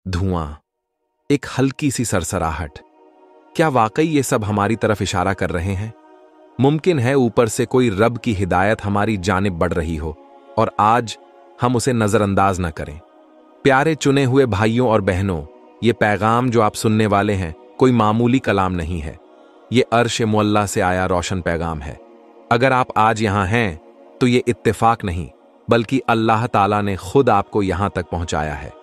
धुआं, एक हल्की सी सरसराहट। क्या वाकई ये सब हमारी तरफ इशारा कर रहे हैं? मुमकिन है ऊपर से कोई रब की हिदायत हमारी जानिब बढ़ रही हो और आज हम उसे नजरअंदाज न करें। प्यारे चुने हुए भाइयों और बहनों, ये पैगाम जो आप सुनने वाले हैं कोई मामूली कलाम नहीं है। ये अर्श मुअल्ला से आया रोशन पैगाम है। अगर आप आज यहां हैं तो ये इत्तेफाक नहीं, बल्कि अल्लाह ताला ने खुद आपको यहां तक पहुंचाया है।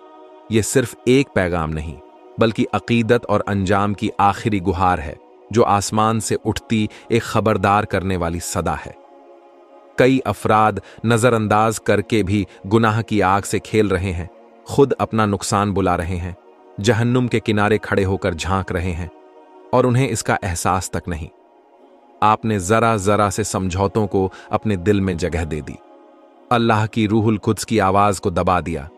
ये सिर्फ एक पैगाम नहीं, बल्कि अकीदत और अंजाम की आखिरी गुहार है, जो आसमान से उठती एक खबरदार करने वाली सदा है। कई अफराद नजरअंदाज करके भी गुनाह की आग से खेल रहे हैं, खुद अपना नुकसान बुला रहे हैं, जहन्नुम के किनारे खड़े होकर झांक रहे हैं और उन्हें इसका एहसास तक नहीं। आपने जरा जरा से समझौतों को अपने दिल में जगह दे दी, अल्लाह की रूहुल कुद्स की आवाज को दबा दिया,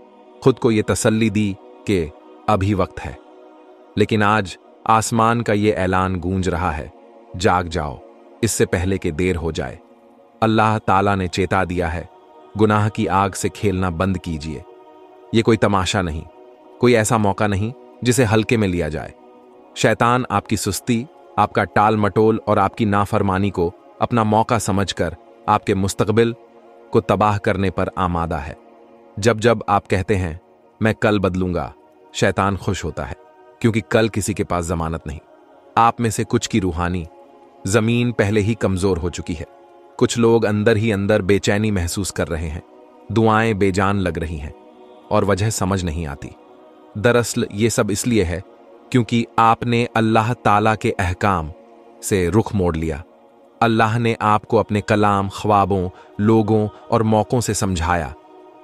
खुद को यह तसल्ली दी कि अभी वक्त है। लेकिन आज आसमान का यह ऐलान गूंज रहा है, जाग जाओ, इससे पहले कि देर हो जाए। अल्लाह ताला ने चेता दिया है, गुनाह की आग से खेलना बंद कीजिए। यह कोई तमाशा नहीं, कोई ऐसा मौका नहीं जिसे हल्के में लिया जाए। शैतान आपकी सुस्ती, आपका टाल मटोल और आपकी नाफरमानी को अपना मौका समझकर आपके मुस्तकबिल को तबाह करने पर आमादा है। जब जब आप कहते हैं मैं कल बदलूंगा, शैतान खुश होता है, क्योंकि कल किसी के पास जमानत नहीं। आप में से कुछ की रूहानी जमीन पहले ही कमजोर हो चुकी है। कुछ लोग अंदर ही अंदर बेचैनी महसूस कर रहे हैं, दुआएं बेजान लग रही हैं और वजह समझ नहीं आती। दरअसल ये सब इसलिए है क्योंकि आपने अल्लाह ताला के अहकाम से रुख मोड़ लिया। अल्लाह ने आपको अपने कलाम, ख्वाबों, लोगों और मौकों से समझाया,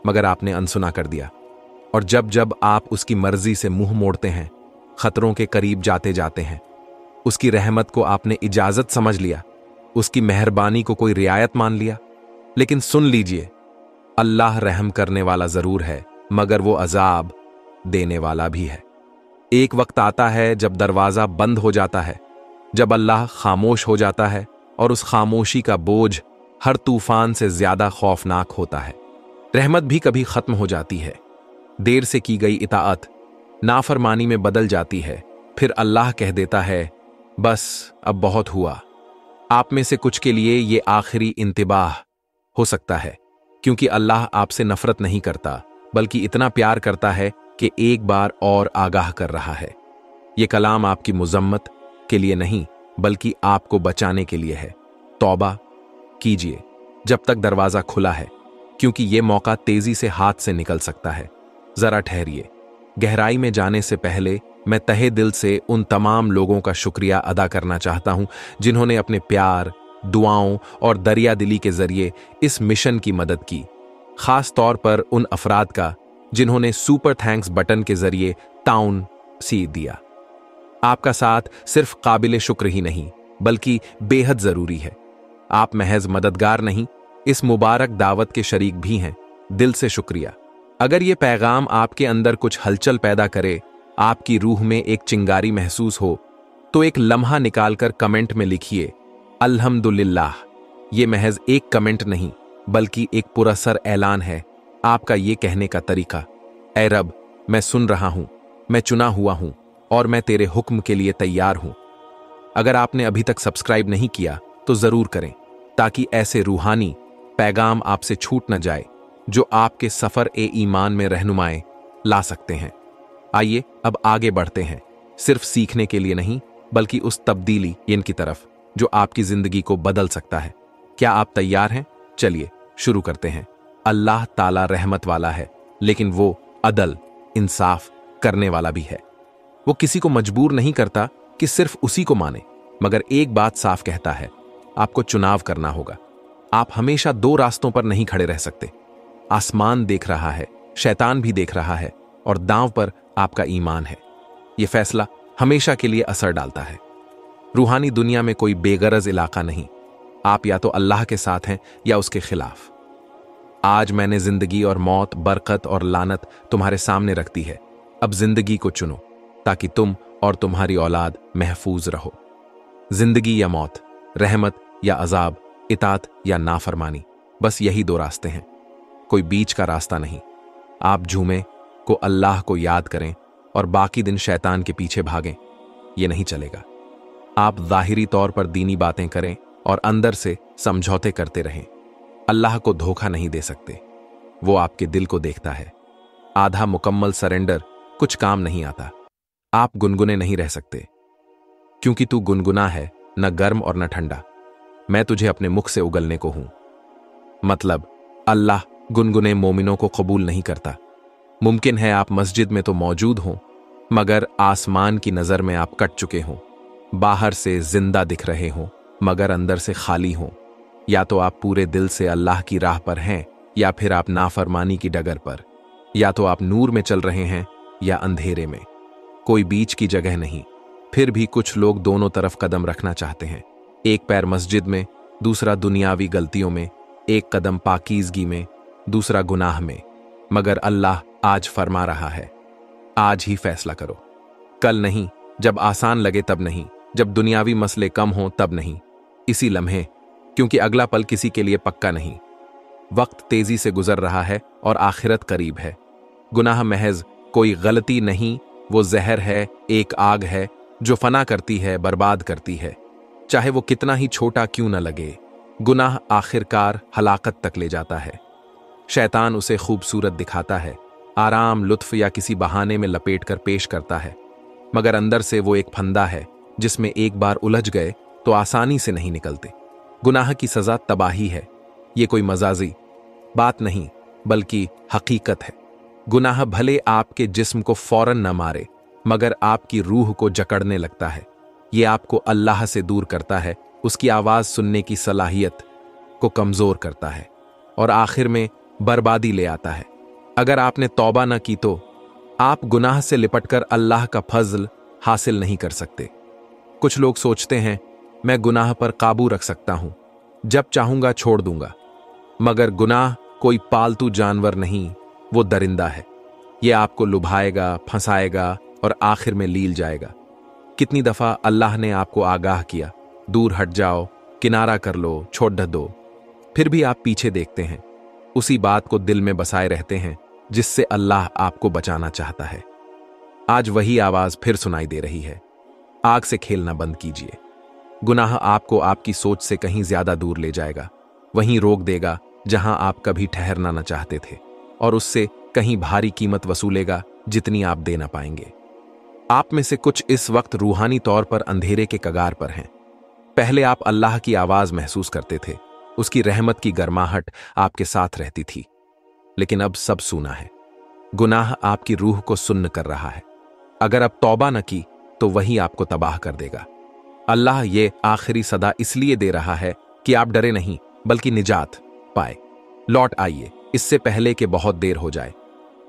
मगर आपने अनसुना कर दिया। और जब जब आप उसकी मर्जी से मुंह मोड़ते हैं, खतरों के करीब जाते जाते हैं। उसकी रहमत को आपने इजाजत समझ लिया, उसकी मेहरबानी को कोई रियायत मान लिया। लेकिन सुन लीजिए, अल्लाह रहम करने वाला जरूर है, मगर वो अजाब देने वाला भी है। एक वक्त आता है जब दरवाजा बंद हो जाता है, जब अल्लाह खामोश हो जाता है और उस खामोशी का बोझ हर तूफान से ज्यादा खौफनाक होता है। रहमत भी कभी खत्म हो जाती है, देर से की गई इताअत नाफरमानी में बदल जाती है। फिर अल्लाह कह देता है, बस अब बहुत हुआ। आप में से कुछ के लिए ये आखिरी इंतिबाह हो सकता है, क्योंकि अल्लाह आपसे नफरत नहीं करता, बल्कि इतना प्यार करता है कि एक बार और आगाह कर रहा है। ये कलाम आपकी मुजम्मत के लिए नहीं, बल्कि आपको बचाने के लिए है। तौबा कीजिए जब तक दरवाजा खुला है, क्योंकि ये मौका तेजी से हाथ से निकल सकता है। जरा ठहरिए। गहराई में जाने से पहले मैं तहे दिल से उन तमाम लोगों का शुक्रिया अदा करना चाहता हूं जिन्होंने अपने प्यार, दुआओं और दरिया दिली के जरिए इस मिशन की मदद की। खास तौर पर उन अफराद का जिन्होंने सुपर थैंक्स बटन के जरिए ताउन सी दिया। आपका साथ सिर्फ काबिल शुक्र ही नहीं, बल्कि बेहद जरूरी है। आप महज मददगार नहीं, इस मुबारक दावत के शरीक भी हैं। दिल से शुक्रिया। अगर ये पैगाम आपके अंदर कुछ हलचल पैदा करे, आपकी रूह में एक चिंगारी महसूस हो, तो एक लम्हा निकालकर कमेंट में लिखिए अल्हम्दुलिल्लाह। ये महज एक कमेंट नहीं, बल्कि एक पुरअसर ऐलान है आपका ये कहने का तरीका, ऐ रब, मैं सुन रहा हूं, मैं चुना हुआ हूं और मैं तेरे हुक्म के लिए तैयार हूं। अगर आपने अभी तक सब्सक्राइब नहीं किया तो जरूर करें, ताकि ऐसे रूहानी पैगाम आपसे छूट न जाए जो आपके सफर ए ईमान में रहनुमाई ला सकते हैं। आइए अब आगे बढ़ते हैं, सिर्फ सीखने के लिए नहीं, बल्कि उस तब्दीली की तरफ जो आपकी जिंदगी को बदल सकता है। क्या आप तैयार हैं? चलिए शुरू करते हैं। अल्लाह ताला रहमत वाला है, लेकिन वो अदल, इंसाफ करने वाला भी है। वो किसी को मजबूर नहीं करता कि सिर्फ उसी को माने, मगर एक बात साफ कहता है, आपको चुनाव करना होगा। आप हमेशा दो रास्तों पर नहीं खड़े रह सकते। आसमान देख रहा है, शैतान भी देख रहा है, और दांव पर आपका ईमान है। यह फैसला हमेशा के लिए असर डालता है। रूहानी दुनिया में कोई बेगरज इलाका नहीं। आप या तो अल्लाह के साथ हैं या उसके खिलाफ। आज मैंने जिंदगी और मौत, बरकत और लानत तुम्हारे सामने रख दी है। अब जिंदगी को चुनो, ताकि तुम और तुम्हारी औलाद महफूज रहो। जिंदगी या मौत, रहमत या अजाब, इतात या नाफरमानी, बस यही दो रास्ते हैं, कोई बीच का रास्ता नहीं। आप झूमे को अल्लाह को याद करें और बाकी दिन शैतान के पीछे भागें, ये नहीं चलेगा। आप ज़ाहिरी तौर पर दीनी बातें करें और अंदर से समझौते करते रहें, अल्लाह को धोखा नहीं दे सकते। वो आपके दिल को देखता है। आधा मुकम्मल सरेंडर कुछ काम नहीं आता। आप गुनगुने नहीं रह सकते, क्योंकि तू गुनगुना है, न गर्म और न ठंडा। मैं तुझे अपने मुख से उगलने को हूं। मतलब अल्लाह गुनगुने मोमिनों को कबूल नहीं करता। मुमकिन है आप मस्जिद में तो मौजूद हों, मगर आसमान की नज़र में आप कट चुके हों। बाहर से जिंदा दिख रहे हों, मगर अंदर से खाली हों। या तो आप पूरे दिल से अल्लाह की राह पर हैं, या फिर आप नाफरमानी की डगर पर। या तो आप नूर में चल रहे हैं या अंधेरे में, कोई बीच की जगह नहीं। फिर भी कुछ लोग दोनों तरफ कदम रखना चाहते हैं, एक पैर मस्जिद में, दूसरा दुनियावी गलतियों में, एक कदम पाकीज़गी में, दूसरा गुनाह में। मगर अल्लाह आज फरमा रहा है, आज ही फैसला करो। कल नहीं, जब आसान लगे तब नहीं, जब दुनियावी मसले कम हों तब नहीं, इसी लम्हे, क्योंकि अगला पल किसी के लिए पक्का नहीं। वक्त तेजी से गुजर रहा है और आखिरत करीब है। गुनाह महज कोई गलती नहीं, वो जहर है, एक आग है जो फना करती है, बर्बाद करती है, चाहे वो कितना ही छोटा क्यों न लगे। गुनाह आखिरकार हलाकत तक ले जाता है। शैतान उसे खूबसूरत दिखाता है, आराम, लुत्फ या किसी बहाने में लपेट कर पेश करता है, मगर अंदर से वो एक फंदा है जिसमें एक बार उलझ गए तो आसानी से नहीं निकलते। गुनाह की सजा तबाही है। ये कोई मजाजी बात नहीं, बल्कि हकीकत है। गुनाह भले आपके जिस्म को फौरन न मारे, मगर आपकी रूह को जकड़ने लगता है। ये आपको अल्लाह से दूर करता है, उसकी आवाज सुनने की सलाहियत को कमजोर करता है और आखिर में बर्बादी ले आता है। अगर आपने तौबा न की तो आप गुनाह से लिपटकर अल्लाह का फजल हासिल नहीं कर सकते। कुछ लोग सोचते हैं, मैं गुनाह पर काबू रख सकता हूं, जब चाहूंगा छोड़ दूंगा। मगर गुनाह कोई पालतू जानवर नहीं, वो दरिंदा है। ये आपको लुभाएगा, फंसाएगा और आखिर में लील जाएगा। कितनी दफा अल्लाह ने आपको आगाह किया, दूर हट जाओ, किनारा कर लो, छोड़ दो, फिर भी आप पीछे देखते हैं। उसी बात को दिल में बसाए रहते हैं जिससे अल्लाह आपको बचाना चाहता है। आज वही आवाज फिर सुनाई दे रही है, आग से खेलना बंद कीजिए। गुनाह आपको आपकी सोच से कहीं ज्यादा दूर ले जाएगा, वहीं रोक देगा जहां आप कभी ठहरना न चाहते थे, और उससे कहीं भारी कीमत वसूलेगा जितनी आप दे ना पाएंगे। आप में से कुछ इस वक्त रूहानी तौर पर अंधेरे के कगार पर हैं। पहले आप अल्लाह की आवाज महसूस करते थे, उसकी रहमत की गर्माहट आपके साथ रहती थी, लेकिन अब सब सूना है। गुनाह आपकी रूह को सुन्न कर रहा है। अगर अब तौबा न की तो वही आपको तबाह कर देगा। अल्लाह ये आखिरी सदा इसलिए दे रहा है कि आप डरे नहीं, बल्कि निजात पाए। लौट आइए, इससे पहले कि बहुत देर हो जाए।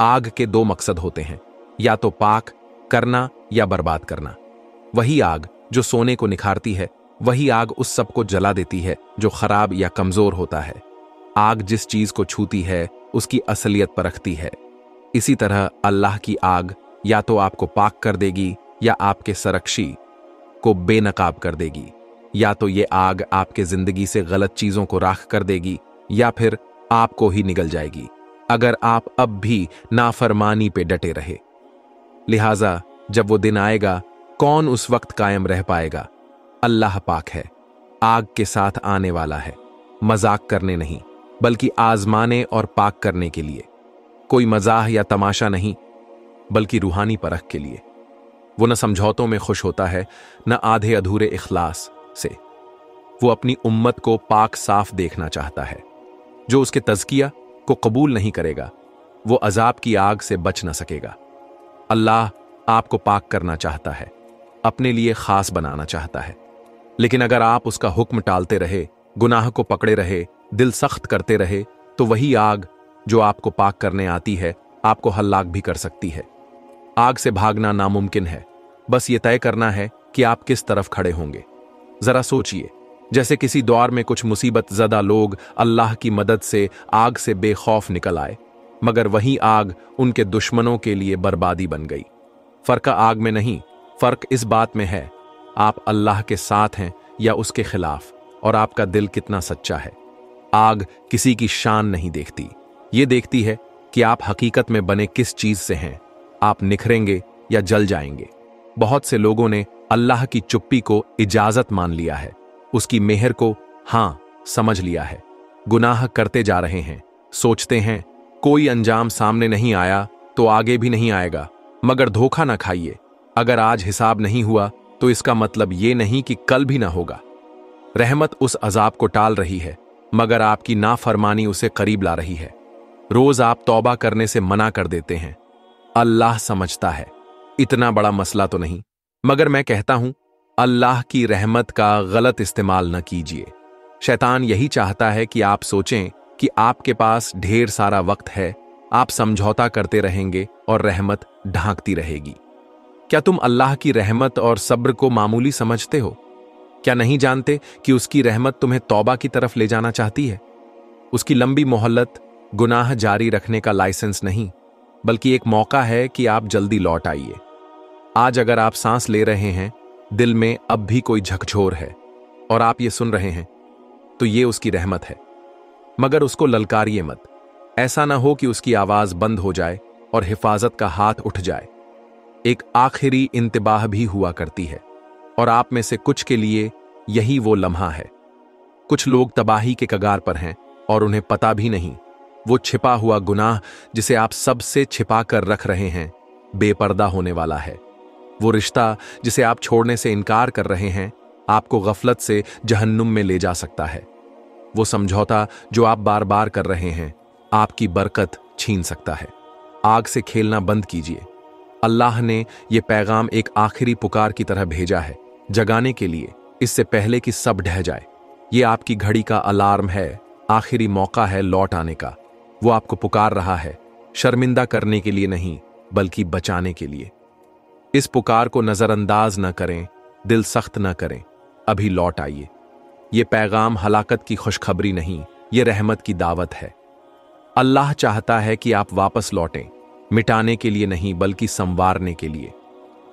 आग के दो मकसद होते हैं, या तो पाक करना या बर्बाद करना। वही आग जो सोने को निखारती है, वही आग उस सब को जला देती है जो खराब या कमजोर होता है। आग जिस चीज को छूती है उसकी असलियत परखती है। इसी तरह अल्लाह की आग या तो आपको पाक कर देगी या आपके सरकशी को बेनकाब कर देगी। या तो ये आग आपके जिंदगी से गलत चीजों को राख कर देगी या फिर आपको ही निगल जाएगी, अगर आप अब भी नाफरमानी पे डटे रहे। लिहाजा जब वो दिन आएगा, कौन उस वक्त कायम रह पाएगा? अल्लाह पाक है, आग के साथ आने वाला है, मजाक करने नहीं, बल्कि आजमाने और पाक करने के लिए। कोई मजाह या तमाशा नहीं, बल्कि रूहानी परख के लिए। वो न समझौतों में खुश होता है, न आधे अधूरे इखलास से। वो अपनी उम्मत को पाक साफ देखना चाहता है। जो उसके तज़किया को कबूल नहीं करेगा, वो अजाब की आग से बच न सकेगा। अल्लाह आपको पाक करना चाहता है, अपने लिए खास बनाना चाहता है। लेकिन अगर आप उसका हुक्म टालते रहे, गुनाह को पकड़े रहे, दिल सख्त करते रहे, तो वही आग जो आपको पाक करने आती है आपको हल्लाक भी कर सकती है। आग से भागना नामुमकिन है, बस ये तय करना है कि आप किस तरफ खड़े होंगे। जरा सोचिए, जैसे किसी दौर में कुछ मुसीबत ज़दा लोग अल्लाह की मदद से आग से बेखौफ निकल आए, मगर वही आग उनके दुश्मनों के लिए बर्बादी बन गई। फर्क आग में नहीं, फर्क इस बात में है आप अल्लाह के साथ हैं या उसके खिलाफ, और आपका दिल कितना सच्चा है। आग किसी की शान नहीं देखती, ये देखती है कि आप हकीकत में बने किस चीज से हैं। आप निखरेंगे या जल जाएंगे। बहुत से लोगों ने अल्लाह की चुप्पी को इजाजत मान लिया है, उसकी मेहर को हां समझ लिया है। गुनाह करते जा रहे हैं, सोचते हैं कोई अंजाम सामने नहीं आया तो आगे भी नहीं आएगा। मगर धोखा ना खाइए, अगर आज हिसाब नहीं हुआ तो इसका मतलब ये नहीं कि कल भी ना होगा। रहमत उस अजाब को टाल रही है, मगर आपकी नाफरमानी उसे करीब ला रही है। रोज आप तौबा करने से मना कर देते हैं। अल्लाह समझता है, इतना बड़ा मसला तो नहीं, मगर मैं कहता हूं अल्लाह की रहमत का गलत इस्तेमाल न कीजिए। शैतान यही चाहता है कि आप सोचें कि आपके पास ढेर सारा वक्त है, आप समझौता करते रहेंगे और रहमत ढांकती रहेगी। क्या तुम अल्लाह की रहमत और सब्र को मामूली समझते हो? क्या नहीं जानते कि उसकी रहमत तुम्हें तौबा की तरफ ले जाना चाहती है? उसकी लंबी मोहल्लत गुनाह जारी रखने का लाइसेंस नहीं, बल्कि एक मौका है कि आप जल्दी लौट आइए। आज अगर आप सांस ले रहे हैं, दिल में अब भी कोई झकझोर है और आप ये सुन रहे हैं, तो ये उसकी रहमत है। मगर उसको ललकारिए मत। ऐसा ना हो कि उसकी आवाज बंद हो जाए और हिफाजत का हाथ उठ जाए। एक आखिरी इंतबाह भी हुआ करती है और आप में से कुछ के लिए यही वो लम्हा है। कुछ लोग तबाही के कगार पर हैं और उन्हें पता भी नहीं। वो छिपा हुआ गुनाह जिसे आप सबसे छिपा कर रख रहे हैं, बेपर्दा होने वाला है। वो रिश्ता जिसे आप छोड़ने से इनकार कर रहे हैं, आपको गफलत से जहन्नुम में ले जा सकता है। वो समझौता जो आप बार बार कर रहे हैं, आपकी बरकत छीन सकता है। आग से खेलना बंद कीजिए। अल्लाह ने यह पैगाम एक आखिरी पुकार की तरह भेजा है, जगाने के लिए, इससे पहले कि सब ढह जाए। ये आपकी घड़ी का अलार्म है, आखिरी मौका है लौट आने का। वो आपको पुकार रहा है, शर्मिंदा करने के लिए नहीं, बल्कि बचाने के लिए। इस पुकार को नजरअंदाज न करें, दिल सख्त न करें, अभी लौट आइए। ये पैगाम हलाकत की खुशखबरी नहीं, ये रहमत की दावत है। अल्लाह चाहता है कि आप वापस लौटें, मिटाने के लिए नहीं बल्कि संवारने के लिए।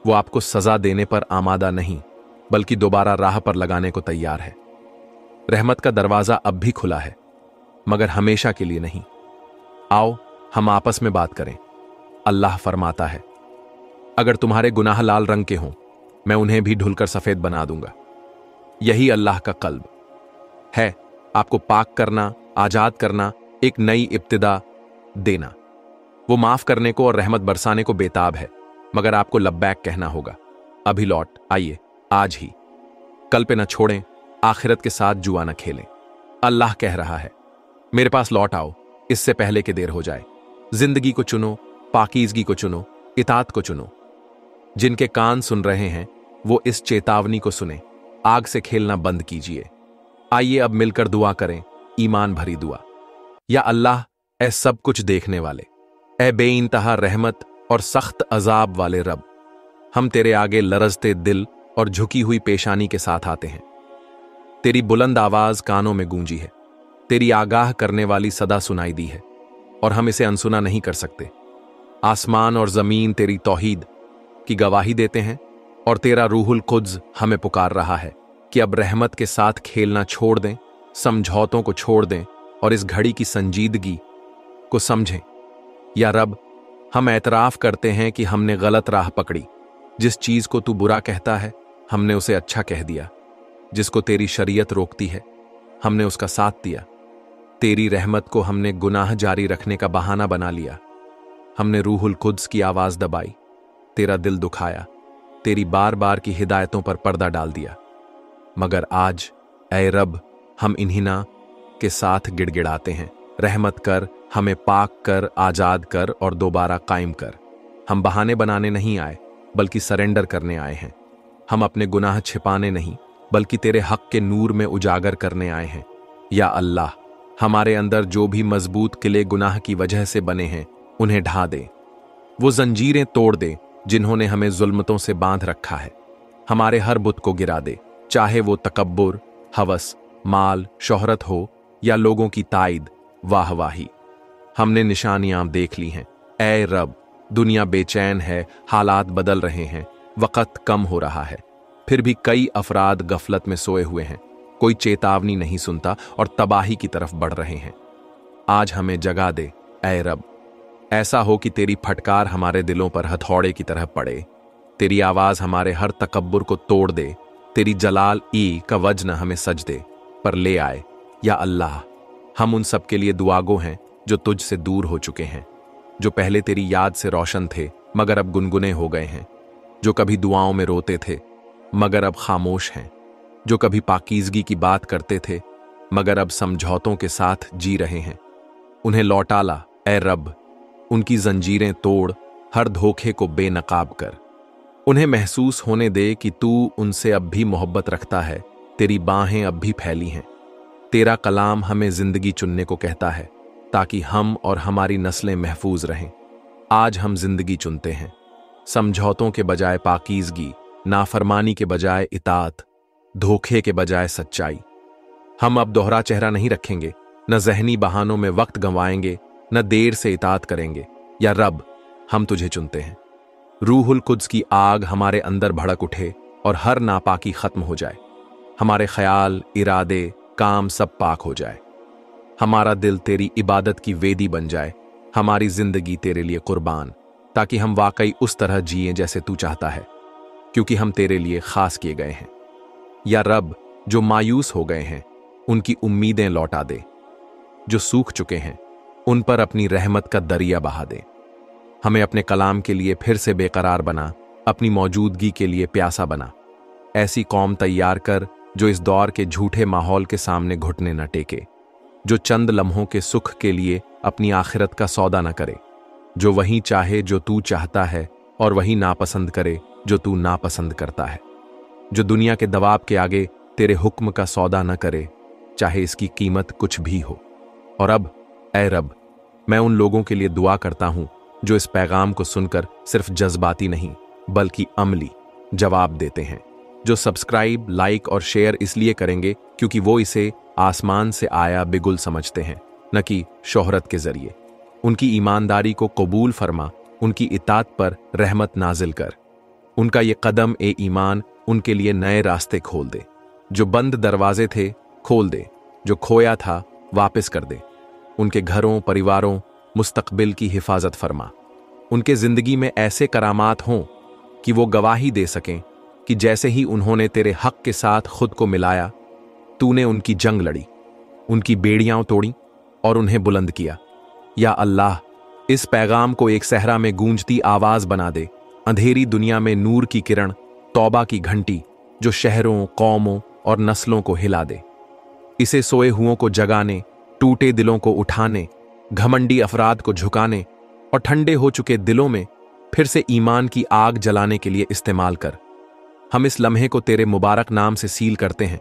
वो आपको सजा देने पर आमादा नहीं, बल्कि दोबारा राह पर लगाने को तैयार है। रहमत का दरवाजा अब भी खुला है, मगर हमेशा के लिए नहीं। आओ हम आपस में बात करें। अल्लाह फरमाता है, अगर तुम्हारे गुनाह लाल रंग के हों, मैं उन्हें भी ढुलकर सफेद बना दूंगा। यही अल्लाह का कल्ब है, आपको पाक करना, आजाद करना, एक नई इब्तिदा देना। वो माफ करने को और रहमत बरसाने को बेताब है, मगर आपको लब्बैक कहना होगा। अभी लौट आइए, आज ही। कल पे न छोड़ें, आखिरत के साथ जुआ न खेलें। अल्लाह कह रहा है, मेरे पास लौट आओ, इससे पहले कि देर हो जाए। जिंदगी को चुनो, पाकीज़गी को चुनो, इताअत को चुनो। जिनके कान सुन रहे हैं, वो इस चेतावनी को सुने। आग से खेलना बंद कीजिए। आइए अब मिलकर दुआ करें, ईमान भरी दुआ। या अल्लाह, ए सब कुछ देखने वाले, ए बेइंतहा रहमत और सख्त अजाब वाले रब, हम तेरे आगे लरजते दिल और झुकी हुई पेशानी के साथ आते हैं। तेरी बुलंद आवाज कानों में गूंजी है, तेरी आगाह करने वाली सदा सुनाई दी है, और हम इसे अनसुना नहीं कर सकते। आसमान और जमीन तेरी तौहीद की गवाही देते हैं, और तेरा रूहुल कुद्स हमें पुकार रहा है कि अब रहमत के साथ खेलना छोड़ दें, समझौतों को छोड़ दें और इस घड़ी की संजीदगी को समझें। या रब, हम एतराफ करते हैं कि हमने गलत राह पकड़ी। जिस चीज को तू बुरा कहता है, हमने उसे अच्छा कह दिया। जिसको तेरी शरीयत रोकती है, हमने उसका साथ दिया। तेरी रहमत को हमने गुनाह जारी रखने का बहाना बना लिया। हमने रूहुल कुद्स की आवाज दबाई, तेरा दिल दुखाया, तेरी बार बार की हिदायतों पर पर्दा डाल दिया। मगर आज ऐ रब, हम इन्हीं ना के साथ गिड़गिड़ाते हैं। रहमत कर, हमें पाक कर, आजाद कर और दोबारा कायम कर। हम बहाने बनाने नहीं आए, बल्कि सरेंडर करने आए हैं। हम अपने गुनाह छिपाने नहीं, बल्कि तेरे हक के नूर में उजागर करने आए हैं। या अल्लाह, हमारे अंदर जो भी मजबूत किले गुनाह की वजह से बने हैं, उन्हें ढा दे। वो जंजीरें तोड़ दे जिन्होंने हमें जुल्मतों से बांध रखा है। हमारे हर बुत को गिरा दे, चाहे वो तकब्बुर, हवस, माल, शोहरत हो या लोगों की ताइद, वाहवाही। हमने निशानियां देख ली हैं। ऐ रब, दुनिया बेचैन है, हालात बदल रहे हैं, वक़्त कम हो रहा है, फिर भी कई अफराद गफलत में सोए हुए हैं। कोई चेतावनी नहीं सुनता और तबाही की तरफ बढ़ रहे हैं। आज हमें जगा दे ऐ रब। ऐसा हो कि तेरी फटकार हमारे दिलों पर हथौड़े की तरह पड़े, तेरी आवाज हमारे हर तकब्बुर को तोड़ दे, तेरी जलाल ई का वजन हमें सजदे पर ले आए। या अल्लाह, हम उन सब के लिए दुआगो हैं जो तुझसे दूर हो चुके हैं, जो पहले तेरी याद से रोशन थे मगर अब गुनगुने हो गए हैं, जो कभी दुआओं में रोते थे मगर अब खामोश हैं, जो कभी पाकीज़गी की बात करते थे मगर अब समझौतों के साथ जी रहे हैं। उन्हें लौटा ला ए रब, उनकी जंजीरें तोड़, हर धोखे को बेनकाब कर। उन्हें महसूस होने दे कि तू उनसे अब भी मोहब्बत रखता है, तेरी बाहें अब भी फैली हैं। तेरा कलाम हमें जिंदगी चुनने को कहता है ताकि हम और हमारी नस्लें महफूज रहें। आज हम जिंदगी चुनते हैं, समझौतों के बजाय पाकीज़गी, नाफरमानी के बजाय इताअत, धोखे के बजाय सच्चाई। हम अब दोहरा चेहरा नहीं रखेंगे, न ज़हनी बहानों में वक्त गंवाएंगे, न देर से इताअत करेंगे। या रब, हम तुझे चुनते हैं। रूहुल कुद्स की आग हमारे अंदर भड़क उठे और हर नापाकी खत्म हो जाए। हमारे ख्याल, इरादे, काम सब पाक हो जाए। हमारा दिल तेरी इबादत की वेदी बन जाए, हमारी जिंदगी तेरे लिए कुर्बान, ताकि हम वाकई उस तरह जिएं जैसे तू चाहता है, क्योंकि हम तेरे लिए खास किए गए हैं। या रब, जो मायूस हो गए हैं उनकी उम्मीदें लौटा दे, जो सूख चुके हैं उन पर अपनी रहमत का दरिया बहा दे। हमें अपने कलाम के लिए फिर से बेकरार बना, अपनी मौजूदगी के लिए प्यासा बना। ऐसी कौम तैयार कर जो इस दौर के झूठे माहौल के सामने घुटने न टेके, जो चंद लम्हों के सुख के लिए अपनी आखिरत का सौदा न करे, जो वही चाहे जो तू चाहता है और वही नापसंद करे जो तू नापसंद करता है, जो दुनिया के दबाव के आगे तेरे हुक्म का सौदा न करे, चाहे इसकी कीमत कुछ भी हो। और अब ऐ रब, मैं उन लोगों के लिए दुआ करता हूं जो इस पैगाम को सुनकर सिर्फ जज्बाती नहीं बल्कि अमली जवाब देते हैं, जो सब्सक्राइब, लाइक और शेयर इसलिए करेंगे क्योंकि वो इसे आसमान से आया बिगुल समझते हैं, न कि शोहरत के जरिए। उनकी ईमानदारी को कबूल फरमा, उनकी इताअत पर रहमत नाजिल कर। उनका ये कदम ए ईमान उनके लिए नए रास्ते खोल दे, जो बंद दरवाजे थे खोल दे, जो खोया था वापस कर दे। उनके घरों, परिवारों, मुस्तकबिल की हिफाजत फरमा। उनके जिंदगी में ऐसे करामात हों कि वो गवाही दे सकें कि जैसे ही उन्होंने तेरे हक के साथ खुद को मिलाया, तूने उनकी जंग लड़ी, उनकी बेड़ियां तोड़ी और उन्हें बुलंद किया। या अल्लाह, इस पैगाम को एक सहरा में गूंजती आवाज बना दे, अंधेरी दुनिया में नूर की किरण, तौबा की घंटी जो शहरों, कौमों और नस्लों को हिला दे। इसे सोए हुओं को जगाने, टूटे दिलों को उठाने, घमंडी अफराद को झुकाने और ठंडे हो चुके दिलों में फिर से ईमान की आग जलाने के लिए इस्तेमाल कर। हम इस लम्हे को तेरे मुबारक नाम से सील करते हैं।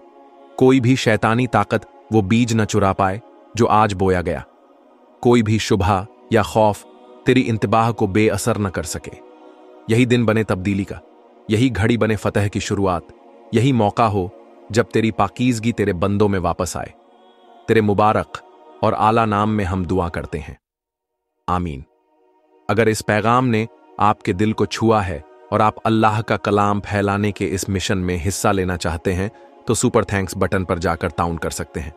कोई भी शैतानी ताकत वो बीज न चुरा पाए जो आज बोया गया। कोई भी शुबहा या खौफ तेरी इंतबाह को बेअसर न कर सके। यही दिन बने तब्दीली का, यही घड़ी बने फतह की शुरुआत, यही मौका हो जब तेरी पाकीज़गी तेरे बंदों में वापस आए। तेरे मुबारक और आला नाम में हम दुआ करते हैं, आमीन। अगर इस पैगाम ने आपके दिल को छुआ है और आप अल्लाह का कलाम फैलाने के इस मिशन में हिस्सा लेना चाहते हैं तो सुपर थैंक्स बटन पर जाकर ताउन कर सकते हैं।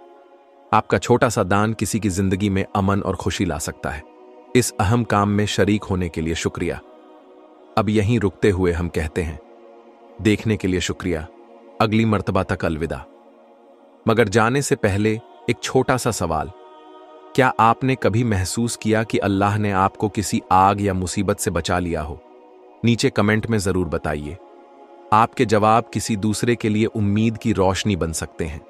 आपका छोटा सा दान किसी की जिंदगी में अमन और खुशी ला सकता है। इस अहम काम में शरीक होने के लिए शुक्रिया। अब यहीं रुकते हुए हम कहते हैं, देखने के लिए शुक्रिया, अगली मर्तबा तक अलविदा। मगर जाने से पहले एक छोटा सा सवाल, क्या आपने कभी महसूस किया कि अल्लाह ने आपको किसी आग या मुसीबत से बचा लिया हो? नीचे कमेंट में जरूर बताइए। आपके जवाब किसी दूसरे के लिए उम्मीद की रोशनी बन सकते हैं।